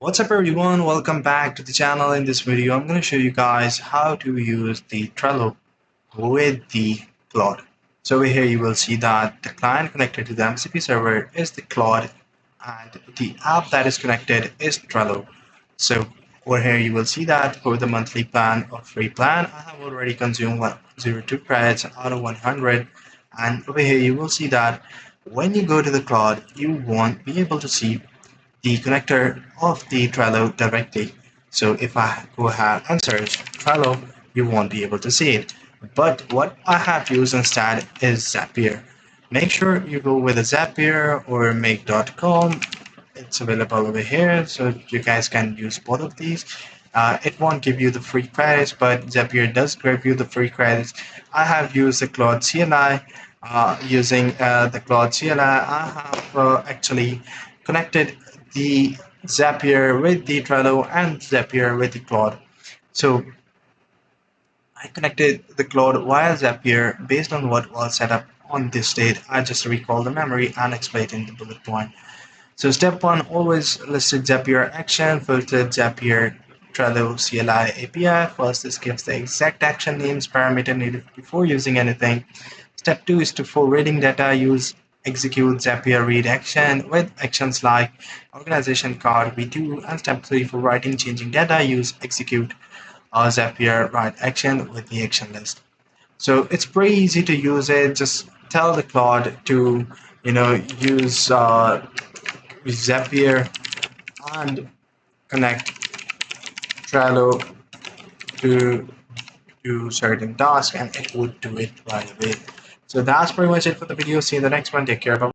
What's up everyone, welcome back to the channel. In this video I'm going to show you guys how to use the Trello with the Claude. So over here you will see that the client connected to the MCP server is the Claude and the app that is connected is Trello. So over here you will see that for the monthly plan or free plan I have already consumed 102 credits out of 100, and over here you will see that when you go to the Claude you won't be able to see the connector of the Trello directly. So if I go ahead and search Trello, you won't be able to see it. But what I have used instead is Zapier. Make sure you go with a Zapier or make.com. It's available over here, so you guys can use both of these. It won't give you the free credits, but Zapier does give you the free credits. I have used the Claude CLI. Using the Claude CLI, I have actually connected the Zapier with the Trello and Zapier with the Claude. So I connected the Claude via Zapier based on what was set up on this date. I just recall the memory and explain in the bullet point. So step one, always listed Zapier action, filtered Zapier Trello CLI API. First, this gives the exact action names parameter needed before using anything. Step two is to for reading data, use execute Zapier read action with actions like organization card v2. And step three for writing changing data, use execute Zapier write action with the action list. So it's pretty easy to use it. Just tell the Claude to use Zapier and connect Trello to do certain tasks, and it would do it right away. So that's pretty much it for the video. See you in the next one. Take care. Bye.